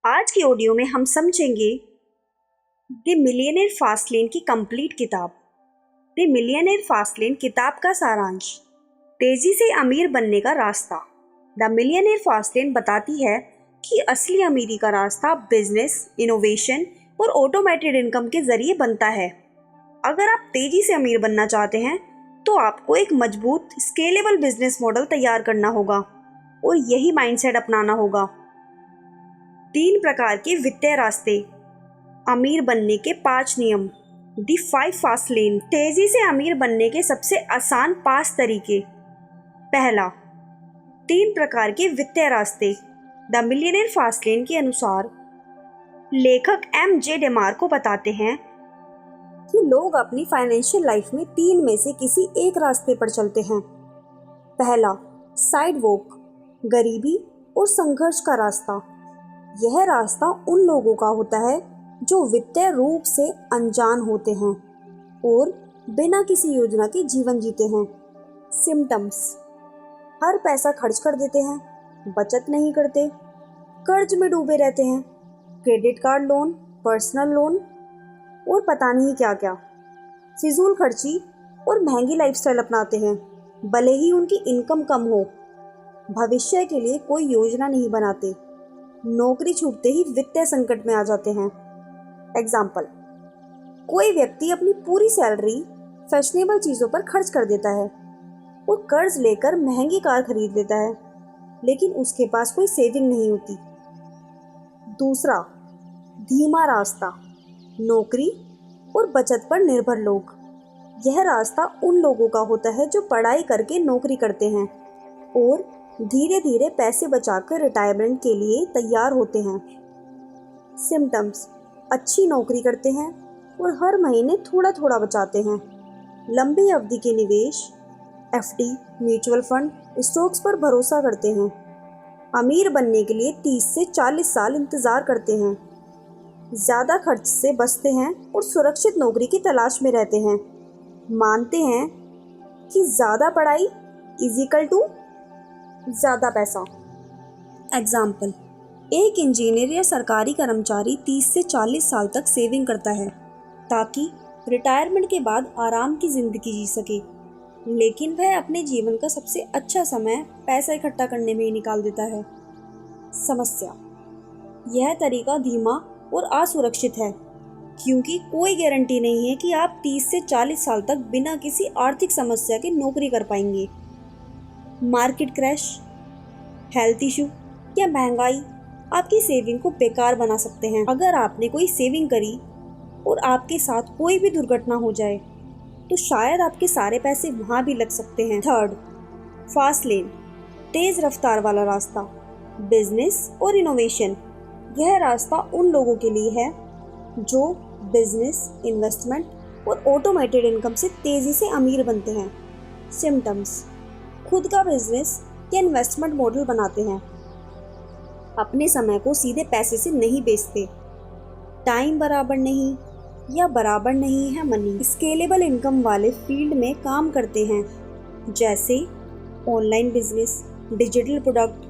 आज की ऑडियो में हम समझेंगे द मिलियनेयर फास्टलेन की कंप्लीट किताब। द मिलियनेयर फास्टलेन किताब का सारांश, तेजी से अमीर बनने का रास्ता। द मिलियनेयर फास्टलेन बताती है कि असली अमीरी का रास्ता बिजनेस, इनोवेशन और ऑटोमेटेड इनकम के जरिए बनता है। अगर आप तेजी से अमीर बनना चाहते हैं तो आपको एक मजबूत स्केलेबल बिजनेस मॉडल तैयार करना होगा और यही माइंडसेट अपनाना होगा। 3 प्रकार के वित्तीय रास्ते, अमीर बनने के 5 नियम, द 5 फास्ट लेन, तेजी से अमीर बनने के सबसे आसान 5 तरीके। पहला, 3 प्रकार के वित्तीय रास्ते। द मिलियनेयर फास्ट लेन के अनुसार लेखक MJ डेमार्को बताते हैं कि लोग अपनी फाइनेंशियल लाइफ में 3 में से किसी एक रास्ते पर चलते हैं। पहला, साइड वॉक, गरीबी और संघर्ष का रास्ता। यह रास्ता उन लोगों का होता है जो वित्तीय रूप से अनजान होते हैं और बिना किसी योजना के जीवन जीते हैं। सिम्टम्स, हर पैसा खर्च कर देते हैं, बचत नहीं करते, कर्ज में डूबे रहते हैं, credit card loan, personal loan और पता नहीं क्या क्या। फिजूल खर्ची और महंगी लाइफस्टाइल अपनाते हैं भले ही उनकी इनकम कम हो। भविष्य के लिए कोई योजना नहीं बनाते, नौकरी छूटते ही वित्तीय संकट में आ जाते हैं। एग्जाम्पल, कोई व्यक्ति अपनी पूरी सैलरी फैशनेबल चीज़ों पर खर्च कर देता है। वो कर्ज लेकर महंगी कार खरीद लेता है लेकिन उसके पास कोई सेविंग नहीं होती। दूसरा, धीमा रास्ता, नौकरी और बचत पर निर्भर लोग। यह रास्ता उन लोगों का होता है जो पढ़ाई करके नौकरी करते हैं और धीरे धीरे पैसे बचाकर रिटायरमेंट के लिए तैयार होते हैं। सिम्टम्स, अच्छी नौकरी करते हैं और हर महीने थोड़ा थोड़ा बचाते हैं। लंबी अवधि के निवेश, FD, म्यूचुअल फंड, स्टॉक्स पर भरोसा करते हैं। अमीर बनने के लिए 30 से 40 साल इंतज़ार करते हैं। ज़्यादा खर्च से बचते हैं और सुरक्षित नौकरी की तलाश में रहते हैं। मानते हैं कि ज़्यादा पढ़ाई इजिकल टू ज़्यादा पैसा। एग्जाम्पल, एक इंजीनियर या सरकारी कर्मचारी 30 से 40 साल तक सेविंग करता है ताकि रिटायरमेंट के बाद आराम की ज़िंदगी जी सके, लेकिन वह अपने जीवन का सबसे अच्छा समय पैसा इकट्ठा करने में ही निकाल देता है। समस्या, यह तरीका धीमा और असुरक्षित है क्योंकि कोई गारंटी नहीं है कि आप 30 से 40 साल तक बिना किसी आर्थिक समस्या के नौकरी कर पाएंगे। मार्केट क्रैश, हेल्थ इशू या महंगाई आपकी सेविंग को बेकार बना सकते हैं। अगर आपने कोई सेविंग करी और आपके साथ कोई भी दुर्घटना हो जाए तो शायद आपके सारे पैसे वहाँ भी लग सकते हैं। थर्ड, फास्ट लेन, तेज़ रफ्तार वाला रास्ता, बिजनेस और इनोवेशन। यह रास्ता उन लोगों के लिए है जो बिजनेस, इन्वेस्टमेंट और ऑटोमेटेड इनकम से तेज़ी से अमीर बनते हैं। सिम्टम्स, खुद का बिजनेस या इन्वेस्टमेंट मॉडल बनाते हैं, अपने समय को सीधे पैसे से नहीं बेचते, टाइम बराबर नहीं या बराबर नहीं है मनी। स्केलेबल इनकम वाले फील्ड में काम करते हैं जैसे online business, digital product,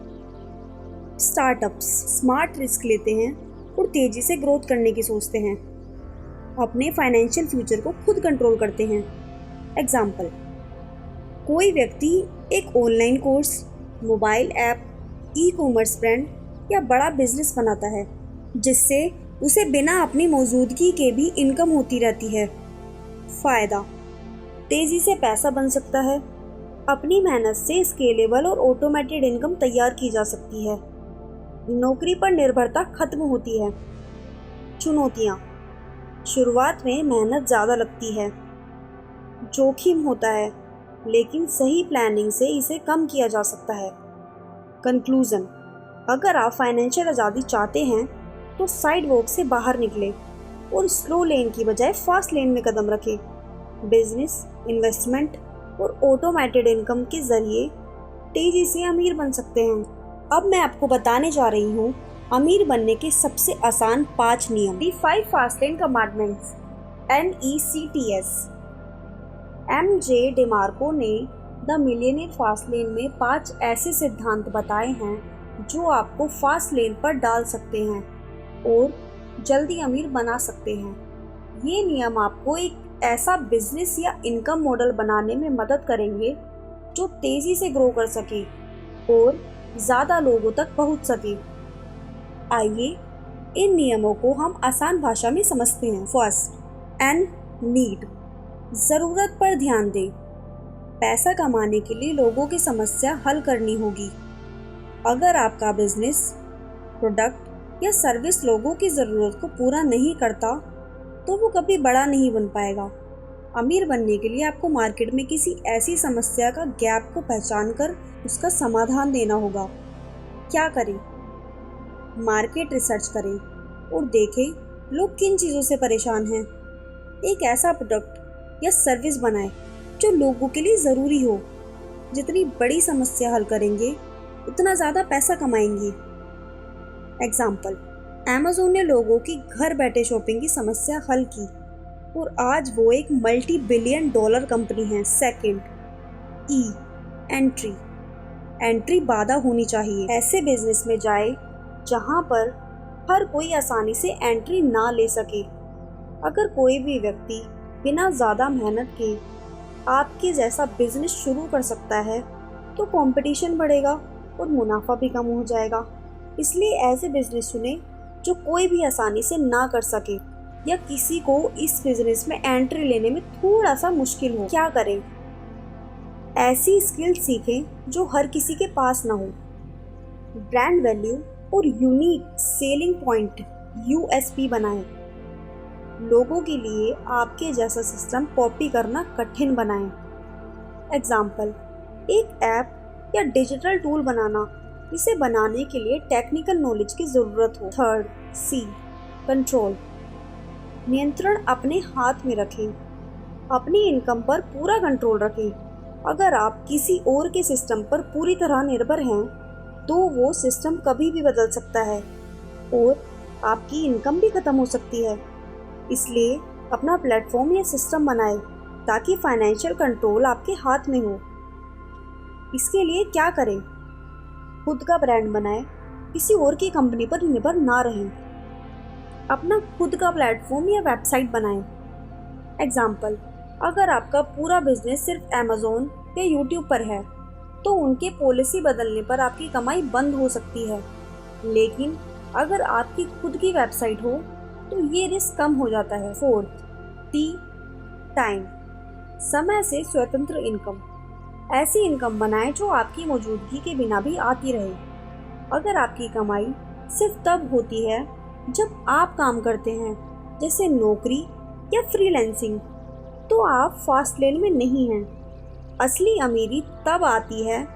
startups. Smart risk लेते हैं और तेज़ी से ग्रोथ करने की सोचते हैं। अपने फाइनेंशियल फ्यूचर को खुद कंट्रोल करते हैं। एग्जाम्पल, कोई व्यक्ति एक online course, mobile app, e-commerce brand या बड़ा बिजनेस बनाता है जिससे उसे बिना अपनी मौजूदगी के भी इनकम होती रहती है। फ़ायदा, तेज़ी से पैसा बन सकता है, अपनी मेहनत से स्केलेबल और ऑटोमेटेड इनकम तैयार की जा सकती है, नौकरी पर निर्भरता खत्म होती है। चुनौतियाँ, शुरुआत में मेहनत ज़्यादा लगती है, जोखिम होता है लेकिन सही प्लानिंग से इसे कम किया जा सकता है। कंक्लूज़न, अगर आप फाइनेंशियल आज़ादी चाहते हैं तो साइड वॉक से बाहर निकलें और स्लो लेन की बजाय फास्ट लेन में कदम रखें। बिजनेस, इन्वेस्टमेंट और ऑटोमेटेड इनकम के ज़रिए तेज़ी से अमीर बन सकते हैं। अब मैं आपको बताने जा रही हूँ अमीर बनने के सबसे आसान 5 नियम, the 5 fast lane commandments, NECTS। MJ डेमार्को ने द मिलियनेयर फास्ट लेन में 5 ऐसे सिद्धांत बताए हैं जो आपको फास्ट लेन पर डाल सकते हैं। और जल्दी अमीर बना सकते हैं। ये नियम आपको एक ऐसा बिजनेस या इनकम मॉडल बनाने में मदद करेंगे जो तेजी से ग्रो कर सके और ज़्यादा लोगों तक पहुंच सके। आइए इन नियमों को हम आसान भाषा में समझते हैं। फर्स्ट, एंड नीड, ज़रूरत पर ध्यान दें। पैसा कमाने के लिए लोगों की समस्या हल करनी होगी। अगर आपका बिजनेस, प्रोडक्ट या सर्विस लोगों की ज़रूरत को पूरा नहीं करता तो वो कभी बड़ा नहीं बन पाएगा। अमीर बनने के लिए आपको मार्केट में किसी ऐसी समस्या का गैप को पहचान कर उसका समाधान देना होगा। क्या करें? मार्केट रिसर्च करें और देखें लोग किन चीज़ों से परेशान हैं। एक ऐसा प्रोडक्ट या सर्विस बनाएं जो लोगों के लिए ज़रूरी हो। जितनी बड़ी समस्या हल करेंगे उतना ज़्यादा पैसा कमाएंगे। एग्जाम्पल, अमेज़न ने लोगों की घर बैठे शॉपिंग की समस्या हल की और आज वो एक मल्टी बिलियन डॉलर कंपनी है। सेकंड, ई, एंट्री, एंट्री बाधा होनी चाहिए। ऐसे बिजनेस में जाए जहां पर हर कोई आसानी से एंट्री ना ले सके। अगर कोई भी व्यक्ति बिना ज़्यादा मेहनत के आपके जैसा बिजनेस शुरू कर सकता है तो कंपटीशन बढ़ेगा और मुनाफा भी कम हो जाएगा। इसलिए ऐसे बिजनेस चुनें जो कोई भी आसानी से ना कर सके या किसी को इस बिजनेस में एंट्री लेने में थोड़ा सा मुश्किल हो। क्या करें? ऐसी स्किल सीखें जो हर किसी के पास ना हो। ब्रांड वैल्यू और यूनिक सेलिंग पॉइंट यूएसपी बनाएं। लोगों के लिए आपके जैसा सिस्टम कॉपी करना कठिन बनाएं। एग्जाम्पल, एक ऐप या डिजिटल टूल बनाना इसे बनाने के लिए टेक्निकल नॉलेज की ज़रूरत हो। थर्ड, सी, कंट्रोल, नियंत्रण अपने हाथ में रखें। अपनी इनकम पर पूरा कंट्रोल रखें। अगर आप किसी और के सिस्टम पर पूरी तरह निर्भर हैं तो वो सिस्टम कभी भी बदल सकता है और आपकी इनकम भी ख़त्म हो सकती है। इसलिए अपना प्लेटफॉर्म या सिस्टम बनाएं ताकि फाइनेंशियल कंट्रोल आपके हाथ में हो। इसके लिए क्या करें? खुद का ब्रांड बनाएं, किसी और की कंपनी पर निर्भर ना रहें। अपना खुद का प्लेटफॉर्म या वेबसाइट बनाएं। एग्जाम्पल, अगर आपका पूरा बिजनेस सिर्फ अमेज़न या यूट्यूब पर है तो उनके पॉलिसी बदलने पर आपकी कमाई बंद हो सकती है। लेकिन अगर आपकी खुद की वेबसाइट हो तो ये रिस्क कम हो जाता है। फोर्थ, टी, टाइम, समय से स्वतंत्र इनकम। ऐसी इनकम बनाएं जो आपकी मौजूदगी के बिना भी आती रहे। अगर आपकी कमाई सिर्फ तब होती है जब आप काम करते हैं, जैसे नौकरी या फ्रीलांसिंग, तो आप फास्ट लेन में नहीं हैं। असली अमीरी तब आती है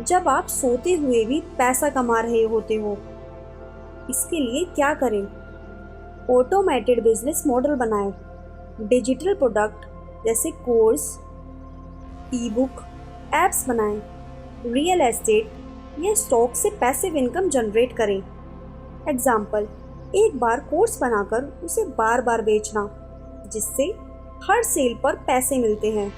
जब आप सोते हुए भी पैसा कमा रहे होते हो। इसके लिए क्या करें? ऑटोमेटेड बिजनेस मॉडल बनाएं। डिजिटल प्रोडक्ट जैसे कोर्स, ई बुक, एप्स बनाएं। रियल एस्टेट या स्टॉक से पैसिव इनकम जनरेट करें। एग्जाम्पल, एक बार कोर्स बनाकर उसे बार बार बेचना, जिससे हर सेल पर पैसे मिलते हैं,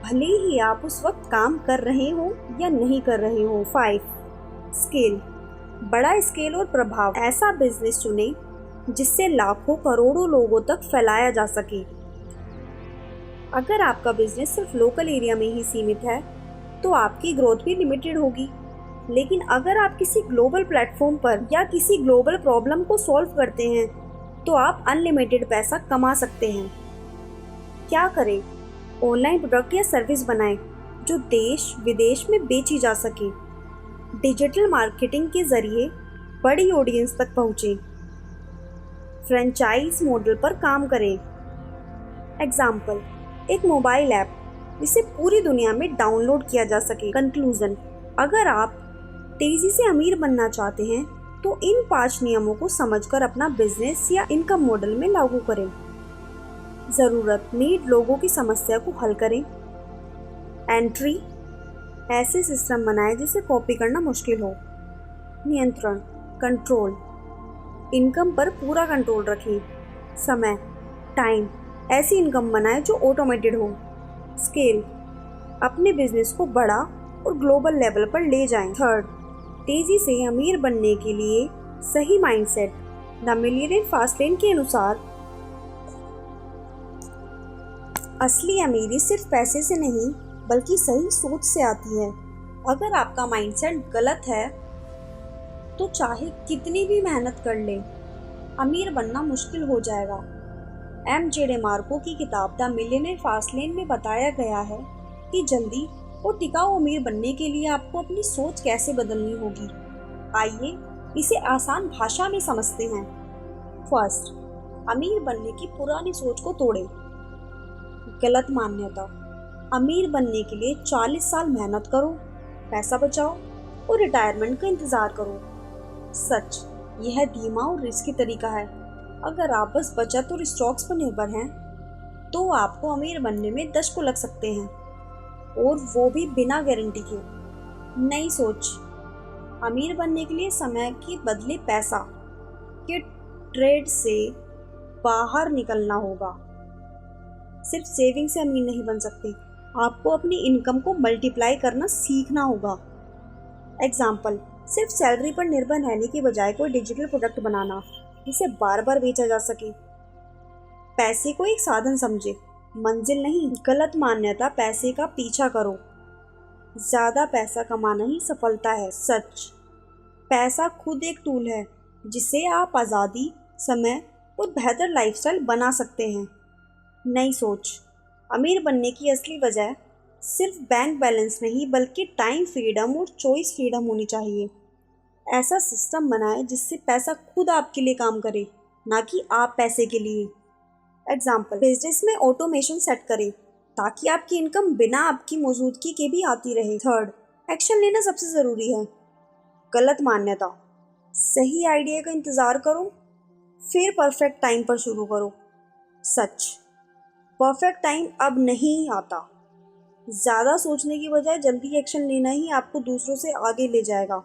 भले ही आप उस वक्त काम कर रहे हो या नहीं कर रहे हो। 5, स्केल, बड़ा स्केल और प्रभाव। ऐसा बिजनेस चुनें जिससे लाखों करोड़ों लोगों तक फैलाया जा सके। अगर आपका बिजनेस सिर्फ लोकल एरिया में ही सीमित है तो आपकी ग्रोथ भी लिमिटेड होगी। लेकिन अगर आप किसी ग्लोबल प्लेटफॉर्म पर या किसी ग्लोबल प्रॉब्लम को सॉल्व करते हैं तो आप अनलिमिटेड पैसा कमा सकते हैं। क्या करें? ऑनलाइन प्रोडक्ट या सर्विस बनाएं जो देश विदेश में बेची जा सके। डिजिटल मार्केटिंग के जरिए बड़ी ऑडियंस तक पहुँचें। फ्रेंचाइज मॉडल पर काम करें। एग्जाम्पल, एक मोबाइल ऐप जिसे पूरी दुनिया में डाउनलोड किया जा सके। कंक्लूजन, अगर आप तेज़ी से अमीर बनना चाहते हैं तो इन 5 नियमों को समझकर अपना बिजनेस या इनकम मॉडल में लागू करें। ज़रूरत, नीड, लोगों की समस्या को हल करें। एंट्री, ऐसे सिस्टम बनाएं जिसे कॉपी करना मुश्किल हो। नियंत्रण, कंट्रोल, इनकम पर पूरा कंट्रोल रखें। समय, टाइम, ऐसी इनकम बनाएं जो ऑटोमेटेड हो। स्केल, अपने बिजनेस को बड़ा और ग्लोबल लेवल पर ले जाएं। थर्ड, तेज़ी से अमीर बनने के लिए सही माइंडसेट, द मिलियनेयर फास्टलेन के अनुसार असली अमीरी सिर्फ पैसे से नहीं बल्कि सही सोच से आती है। अगर आपका माइंडसेट गलत है तो चाहे कितनी भी मेहनत कर ले, अमीर बनना मुश्किल हो जाएगा। M.J. डेमार्को की किताब द मिलियनेयर फास्टलेन में बताया गया है कि जल्दी और टिकाऊ अमीर बनने के लिए आपको अपनी सोच कैसे बदलनी होगी। आइए इसे आसान भाषा में समझते हैं। फर्स्ट, अमीर बनने की पुरानी सोच को तोड़ें। गलत मान्यता। अमीर बनने के लिए 40 साल मेहनत करो, पैसा बचाओ और रिटायरमेंट का इंतज़ार करो। सच, यह धीमा और रिस्की तरीका है। अगर आप बस बचत और स्टॉक्स पर निर्भर हैं तो आपको अमीर बनने में दशकों लग सकते हैं, और वो भी बिना गारंटी के। नई सोच। अमीर बनने के लिए समय के बदले पैसा के ट्रेड से बाहर निकलना होगा। सिर्फ सेविंग से अमीर नहीं बन सकते, आपको अपनी इनकम को मल्टीप्लाई करना सीखना होगा। एग्जाम्पल, सिर्फ सैलरी पर निर्भर रहने के बजाय कोई डिजिटल प्रोडक्ट बनाना जिसे बार बार बेचा जा सके। पैसे को एक साधन समझे, मंजिल नहीं। गलत मान्यता। पैसे का पीछा करो, ज़्यादा पैसा कमाना ही सफलता है। सच, पैसा खुद एक टूल है जिससे आप आज़ादी, समय और बेहतर लाइफस्टाइल बना सकते हैं। नई सोच। अमीर बनने की असली वजह सिर्फ बैंक बैलेंस नहीं बल्कि टाइम फ्रीडम और चॉइस फ्रीडम होनी चाहिए। ऐसा सिस्टम बनाएं जिससे पैसा खुद आपके लिए काम करे, ना कि आप पैसे के लिए। एग्जाम्पल, बिजनेस में ऑटोमेशन सेट करें ताकि आपकी इनकम बिना आपकी मौजूदगी के भी आती रहे। थर्ड, एक्शन लेना सबसे ज़रूरी है। गलत मान्यता। सही आइडिया का इंतज़ार करो, फिर परफेक्ट टाइम पर शुरू करो। सच, परफेक्ट टाइम अब नहीं आता। ज़्यादा सोचने की बजाय जल्दी एक्शन लेना ही आपको दूसरों से आगे ले जाएगा।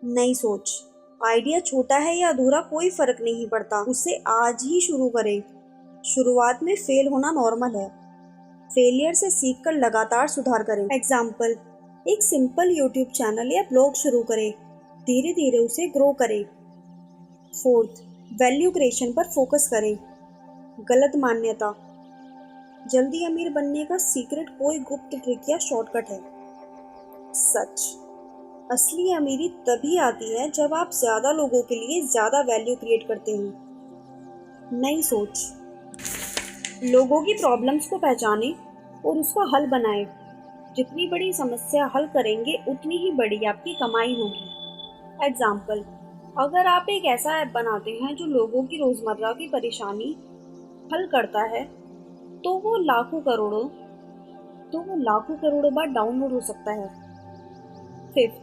नई सोच। आइडिया छोटा है या अधूरा कोई फ़र्क नहीं पड़ता, उसे आज ही शुरू करें। शुरुआत में फेल होना नॉर्मल है। फेलियर से सीखकर लगातार सुधार करें। एग्जाम्पल, एक सिंपल यूट्यूब चैनल या ब्लॉग शुरू करें, धीरे धीरे उसे ग्रो करें। फोर्थ, वैल्यू क्रिएशन पर फोकस करें। गलत मान्यता। जल्दी अमीर बनने का सीक्रेट कोई गुप्त ट्रिक या शॉर्टकट है। सच, असली अमीरी तभी आती है जब आप ज़्यादा लोगों के लिए ज़्यादा वैल्यू क्रिएट करते हैं। नई सोच। लोगों की प्रॉब्लम्स को पहचानें और उसका हल बनाएं। जितनी बड़ी समस्या हल करेंगे उतनी ही बड़ी आपकी कमाई होगी। एग्जाम्पल, अगर आप एक ऐसा ऐप बनाते हैं जो लोगों की रोज़मर्रा की परेशानी हल करता है तो वो लाखों करोड़ों बार डाउनलोड हो सकता है। फिफ्थ,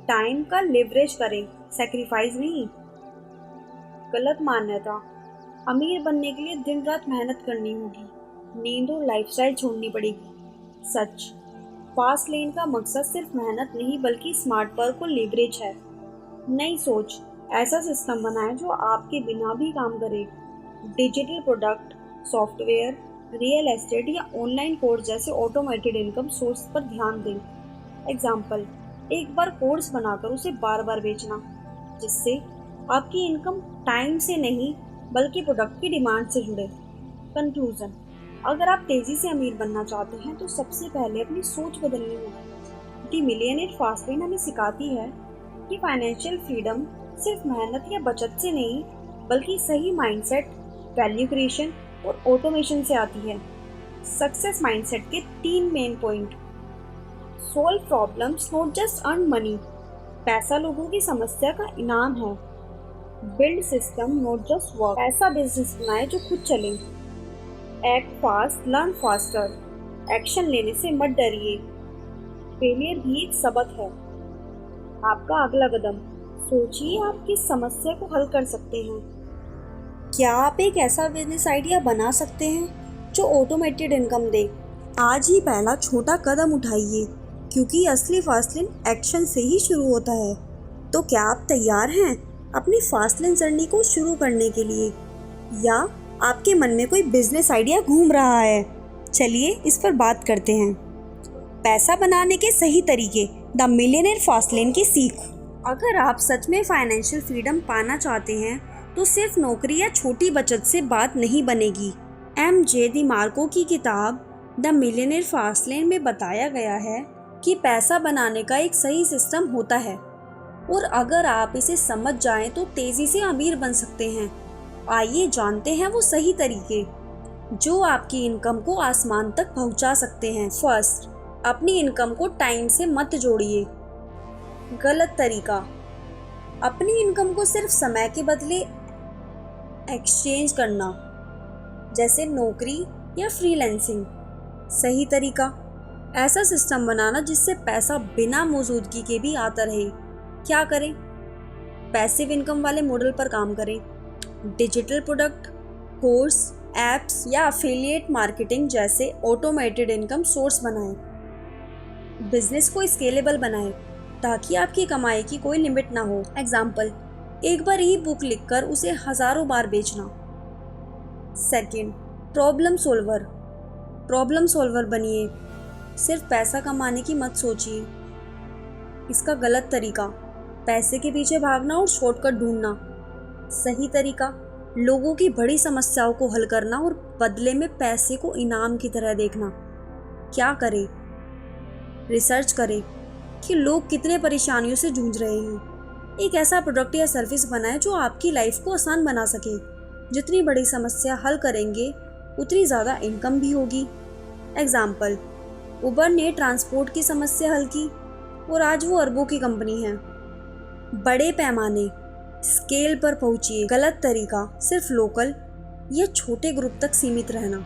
टाइम का लेवरेज करें, सैक्रिफाइस नहीं। गलत मान्यता। अमीर बनने के लिए दिन रात मेहनत करनी होगी, नींद और लाइफस्टाइल छोड़नी पड़ेगी। सच, फास्ट लेन का मकसद सिर्फ मेहनत नहीं बल्कि स्मार्ट वर्क को लेवरेज है। नई सोच। ऐसा सिस्टम बनाएं जो आपके बिना भी काम करे। Digital product, software, real estate या ऑनलाइन कोर्स जैसे ऑटोमेटेड इनकम सोर्स पर ध्यान दें। एग्जाम्पल, एक बार कोर्स बनाकर उसे बार बार बेचना, जिससे आपकी इनकम टाइम से नहीं बल्कि प्रोडक्ट की डिमांड से जुड़े। कंक्लूजन, अगर आप तेज़ी से अमीर बनना चाहते हैं तो सबसे पहले अपनी सोच बदलनी होगी। द मिलियनेयर फास्टलेन हमें सिखाती है कि फाइनेंशियल फ्रीडम सिर्फ मेहनत या बचत से नहीं बल्कि सही माइंडसेट, वैल्यू क्रिएशन और ऑटोमेशन से आती है। सक्सेस माइंडसेट के 3 main point. Solve problems, not just earn money. पैसा लोगों की समस्या का इनाम है। Build system, not just work. ऐसा बिजनेस बनाए जो खुद चले। Act fast, learn faster. Action लेने से मत डरिए। फेलियर भी एक सबक है। आपका अगला कदम। सोचिए आप किस समस्या को हल कर सकते हैं। क्या आप एक ऐसा बिजनेस आइडिया बना सकते हैं जो ऑटोमेटेड इनकम दे? आज ही पहला छोटा कदम उठाइए, क्योंकि असली फास्टलेन एक्शन से ही शुरू होता है। तो क्या आप तैयार हैं अपनी फास्टलेन जर्नी को शुरू करने के लिए, या आपके मन में कोई बिजनेस आइडिया घूम रहा है? चलिए इस पर बात करते हैं। पैसा बनाने के सही तरीके, द मिलियनेयर फास्टलेन की सीख। अगर आप सच में फाइनेंशियल फ्रीडम पाना चाहते हैं तो सिर्फ नौकरी या छोटी बचत से बात नहीं बनेगी। एम.जे. डिमार्को की किताब द मिलियनेयर फास्ट लेन में बताया गया है कि पैसा बनाने का एक सही सिस्टम होता है और अगर आप इसे समझ जाएं तो तेजी से अमीर बन सकते हैं। आइए जानते हैं वो सही तरीके जो आपकी इनकम को आसमान तक पहुंचा सकते हैं। फर्स्ट, अपनी इनकम को टाइम से मत जोड़िए। गलत तरीका, अपनी इनकम को सिर्फ समय के बदले एक्सचेंज करना, जैसे नौकरी या फ्रीलांसिंग। सही तरीका, ऐसा सिस्टम बनाना जिससे पैसा बिना मौजूदगी के भी आता रहे। क्या करें? पैसिव इनकम वाले मॉडल पर काम करें। डिजिटल प्रोडक्ट, कोर्स, एप्स या एफिलिएट मार्केटिंग जैसे ऑटोमेटेड इनकम सोर्स बनाएं। बिजनेस को स्केलेबल बनाएं ताकि आपकी कमाई की कोई लिमिट ना हो। एग्जाम्पल, एक बार ई बुक लिखकर उसे हजारों बार बेचना। सेकंड, प्रॉब्लम सॉल्वर बनिए। सिर्फ पैसा कमाने की मत सोचिए। इसका गलत तरीका, पैसे के पीछे भागना और शॉर्टकट ढूंढना। सही तरीका, लोगों की बड़ी समस्याओं को हल करना और बदले में पैसे को इनाम की तरह देखना। क्या करें? रिसर्च करें कि लोग कितने परेशानियों से जूझ रहे हैं। एक ऐसा प्रोडक्ट या सर्विस बनाएं जो आपकी लाइफ को आसान बना सके। जितनी बड़ी समस्या हल करेंगे उतनी ज़्यादा इनकम भी होगी। एग्जाम्पल, उबर ने ट्रांसपोर्ट की समस्या हल की और आज वो अरबों की कंपनी है। बड़े पैमाने, स्केल पर पहुंचिए। गलत तरीका, सिर्फ लोकल या छोटे ग्रुप तक सीमित रहना।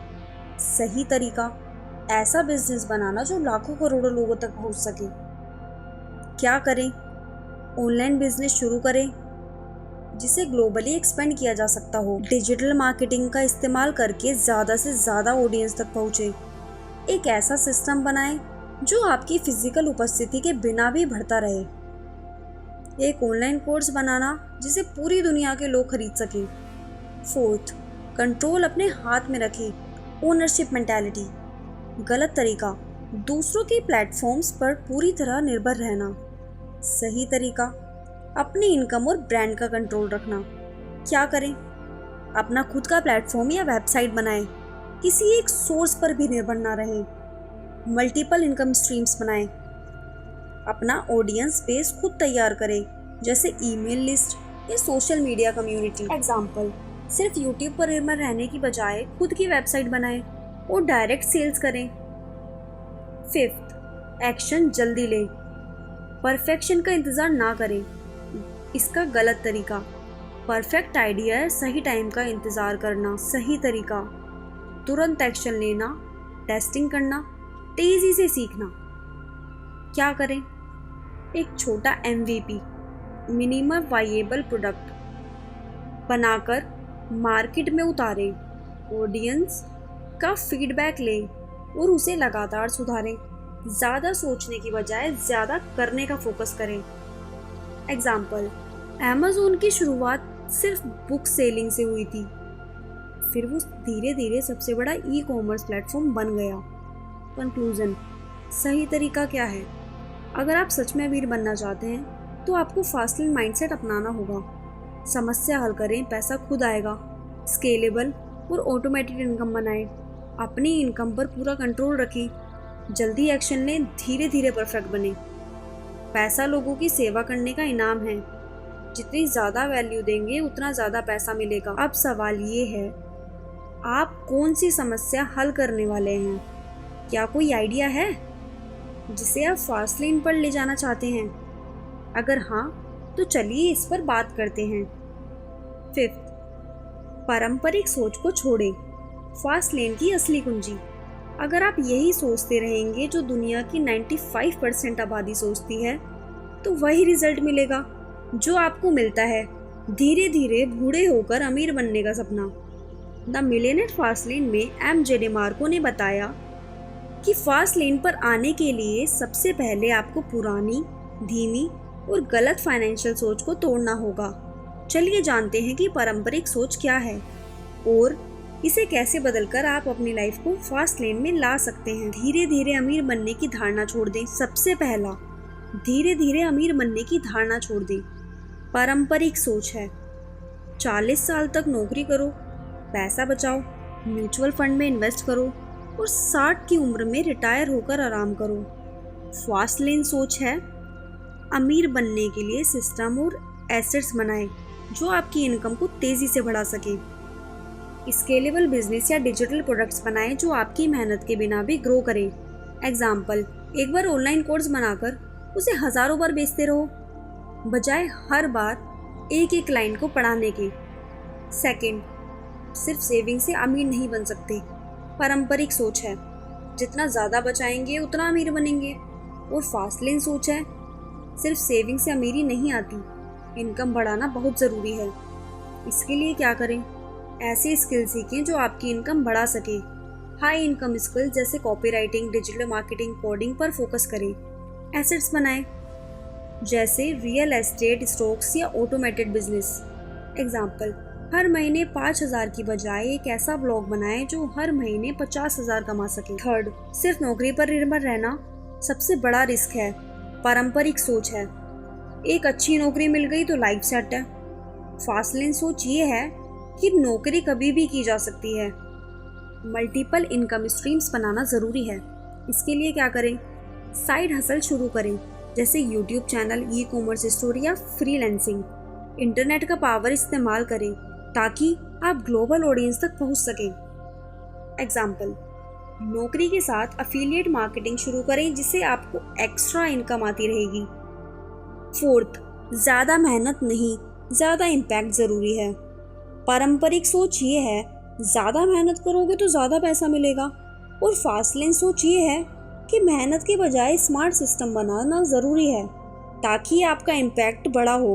सही तरीका, ऐसा बिजनेस बनाना जो लाखों करोड़ों लोगों तक पहुंच सके। क्या करें? ऑनलाइन बिजनेस शुरू करें जिसे ग्लोबली एक्सपेंड किया जा सकता हो। डिजिटल मार्केटिंग का इस्तेमाल करके ज़्यादा से ज़्यादा ऑडियंस तक पहुँचे। एक ऐसा सिस्टम बनाएं जो आपकी फिजिकल उपस्थिति के बिना भी बढ़ता रहे। एक ऑनलाइन कोर्स बनाना जिसे पूरी दुनिया के लोग खरीद सकें। फोर्थ, कंट्रोल अपने हाथ में रखें। Ownership mentality. गलत तरीका, दूसरों के प्लेटफॉर्म्स पर पूरी तरह निर्भर रहना। सही तरीका, अपनी इनकम और ब्रांड का कंट्रोल रखना। क्या करें? अपना खुद का प्लेटफॉर्म या वेबसाइट बनाएं। किसी एक सोर्स पर भी निर्भर ना रहें। मल्टीपल इनकम स्ट्रीम्स बनाएं। अपना ऑडियंस बेस खुद तैयार करें, जैसे ईमेल लिस्ट या सोशल मीडिया कम्युनिटी। एग्जाम्पल, सिर्फ यूट्यूब पर निर्भर रहने की बजाय खुद की वेबसाइट बनाएं और डायरेक्ट सेल्स करें। फिफ्थ, एक्शन जल्दी लें। परफेक्शन का इंतज़ार ना करें। इसका गलत तरीका, परफेक्ट आइडिया है सही टाइम का इंतज़ार करना। सही तरीका, तुरंत एक्शन लेना, टेस्टिंग करना, तेज़ी से सीखना। क्या करें? एक छोटा MVP, मिनिमम वाइएबल प्रोडक्ट बनाकर मार्केट में उतारें। ऑडियंस का फीडबैक लें और उसे लगातार सुधारें। ज़्यादा सोचने की बजाय ज़्यादा करने का फोकस करें। एग्जाम्पल, अमेज़न की शुरुआत सिर्फ बुक सेलिंग से हुई थी, फिर वो धीरे धीरे सबसे बड़ा ई-कॉमर्स प्लेटफॉर्म बन गया। कंक्लूजन, सही तरीका क्या है? अगर आप सच में अमीर बनना चाहते हैं तो आपको फास्ट लेन माइंडसेट अपनाना होगा। समस्या हल करें, पैसा खुद आएगा। स्केलेबल और ऑटोमेटेड इनकम बनाएं। अपनी इनकम पर पूरा कंट्रोल रखें। जल्दी एक्शन लें, धीरे धीरे परफेक्ट बने। पैसा लोगों की सेवा करने का इनाम है। जितनी ज़्यादा वैल्यू देंगे उतना ज़्यादा पैसा मिलेगा। अब सवाल ये है, आप कौन सी समस्या हल करने वाले हैं? क्या कोई आइडिया है जिसे आप फास्ट लेन पर ले जाना चाहते हैं? अगर हाँ, तो चलिए इस पर बात करते हैं। फिफ्थ, पारंपरिक सोच को छोड़ें। फास्ट लेन की असली कुंजी। अगर आप यही सोचते रहेंगे जो दुनिया की 95% आबादी सोचती है, तो वही रिजल्ट मिलेगा जो आपको मिलता है। धीरे धीरे बूढ़े होकर अमीर बनने का सपना। द मिलियनेयर फास्ट लेन में एम.जे. डिमार्को ने बताया कि फास्ट लेन पर आने के लिए सबसे पहले आपको पुरानी, धीमी और गलत फाइनेंशियल सोच को तोड़ना होगा। चलिए जानते हैं कि पारंपरिक सोच क्या है और इसे कैसे बदलकर आप अपनी लाइफ को फास्ट लेन में ला सकते हैं। धीरे धीरे अमीर बनने की धारणा छोड़ दें। सबसे पहला, धीरे धीरे अमीर बनने की धारणा छोड़ दें। पारंपरिक सोच है 40 साल तक नौकरी करो, पैसा बचाओ, म्यूचुअल फंड में इन्वेस्ट करो और 60 की उम्र में रिटायर होकर आराम करो। फास्ट लेन सोच है अमीर बनने के लिए सिस्टम और एसेट्स बनाएं जो आपकी इनकम को तेज़ी से बढ़ा सके। स्केलेबल बिजनेस या डिजिटल प्रोडक्ट्स बनाएं जो आपकी मेहनत के बिना भी ग्रो करें। एग्जाम्पल, एक बार ऑनलाइन कोर्स बनाकर उसे हज़ारों बार बेचते रहो, बजाय हर बार एक एक लाइन को पढ़ाने के। सेकंड, सिर्फ सेविंग से अमीर नहीं बन सकते। पारंपरिक सोच है जितना ज़्यादा बचाएंगे उतना अमीर बनेंगे। और फास्ट लेन सोच है सिर्फ सेविंग से अमीरी नहीं आती, इनकम बढ़ाना बहुत ज़रूरी है। इसके लिए क्या करें? ऐसे स्किल सीखें जो आपकी इनकम बढ़ा सके। हाई इनकम स्किल्स जैसे copy writing, digital marketing, coding पर फोकस करें। एसेट्स बनाएं जैसे रियल एस्टेट, स्टॉक्स या ऑटोमेटेड बिजनेस। एग्जाम्पल, हर महीने 5,000 की बजाय एक ऐसा ब्लॉग बनाएं जो हर महीने 50,000 कमा सके। थर्ड, सिर्फ नौकरी पर निर्भर रहना सबसे बड़ा रिस्क है। पारंपरिक सोच है एक अच्छी नौकरी मिल गई तो लाइफ सेट है। फास्ट लेन सोच ये है कि नौकरी कभी भी की जा सकती है। मल्टीपल इनकम स्ट्रीम्स बनाना ज़रूरी है। इसके लिए क्या करें? साइड हसल शुरू करें जैसे YouTube channel, e commerce store या फ्रीलांसिंग। इंटरनेट का पावर इस्तेमाल करें ताकि आप ग्लोबल ऑडियंस तक पहुंच सकें। एग्जाम्पल, नौकरी के साथ अफिलिएट मार्केटिंग शुरू करें जिससे आपको एक्स्ट्रा इनकम आती रहेगी। फोर्थ, ज़्यादा मेहनत नहीं, ज़्यादा इम्पैक्ट ज़रूरी है। पारंपरिक सोच ये है ज़्यादा मेहनत करोगे तो ज़्यादा पैसा मिलेगा। और फास्ट लेन सोच ये है कि मेहनत के बजाय स्मार्ट सिस्टम बनाना ज़रूरी है ताकि आपका इम्पैक्ट बड़ा हो।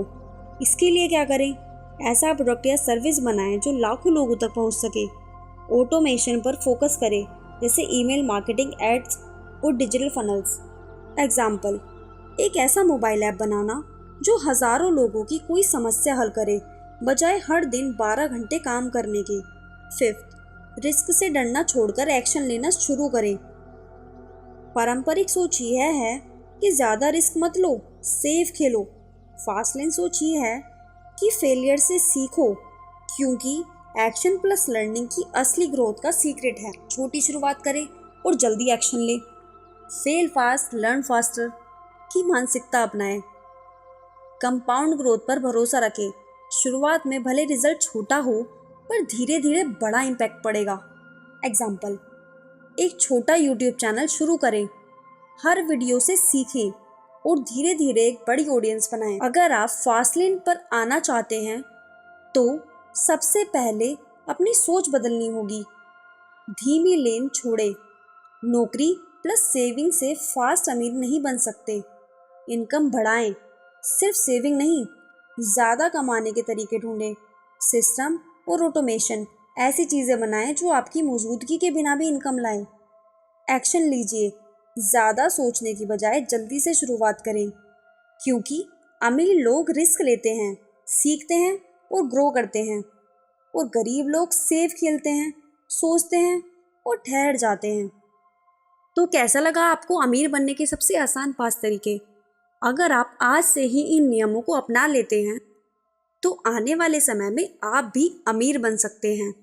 इसके लिए क्या करें? ऐसा प्रोडक्ट या सर्विस बनाएं जो लाखों लोगों तक पहुंच सके। ऑटोमेशन पर फोकस करें जैसे ईमेल मार्केटिंग, एड्स और डिजिटल फनल्स। एग्जाम्पल, एक ऐसा मोबाइल ऐप बनाना जो हज़ारों लोगों की कोई समस्या हल करे बजाय हर दिन 12 घंटे काम करने के। फिफ्थ, रिस्क से डरना छोड़कर एक्शन लेना शुरू करें। पारंपरिक सोच यह है कि ज़्यादा रिस्क मत लो, सेफ खेलो। फास्ट लेन सोच ये है कि फेलियर से सीखो क्योंकि एक्शन प्लस लर्निंग की असली ग्रोथ का सीक्रेट है। छोटी शुरुआत करें और जल्दी एक्शन लें। फेल फास्ट, लर्न फास्टर की मानसिकता अपनाएं। कंपाउंड ग्रोथ पर भरोसा रखें। शुरुआत में भले रिजल्ट छोटा हो पर धीरे धीरे बड़ा इम्पैक्ट पड़ेगा। एग्जाम्पल, एक छोटा यूट्यूब चैनल शुरू करें, हर वीडियो से सीखें और धीरे धीरे एक बड़ी ऑडियंस बनाएं। अगर आप फास्ट लेन पर आना चाहते हैं तो सबसे पहले अपनी सोच बदलनी होगी। धीमी लेन छोड़ें। नौकरी प्लस सेविंग से फास्ट अमीर नहीं बन सकते। इनकम बढ़ाएं, सिर्फ सेविंग नहीं, ज़्यादा कमाने के तरीके ढूंढें। सिस्टम और ऑटोमेशन ऐसी चीज़ें बनाएं जो आपकी मौजूदगी के बिना भी इनकम लाएं। एक्शन लीजिए, ज़्यादा सोचने की बजाय जल्दी से शुरुआत करें क्योंकि अमीर लोग रिस्क लेते हैं, सीखते हैं और ग्रो करते हैं, और गरीब लोग सेफ खेलते हैं, सोचते हैं और ठहर जाते हैं। तो कैसा लगा आपको अमीर बनने के सबसे आसान 5 तरीके? अगर आप आज से ही इन नियमों को अपना लेते हैं तो आने वाले समय में आप भी अमीर बन सकते हैं।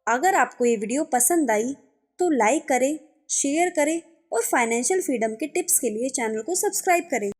अगर आपको ये वीडियो पसंद आई तो लाइक करें, शेयर करें और फाइनेंशियल फ्रीडम के टिप्स के लिए चैनल को सब्सक्राइब करें।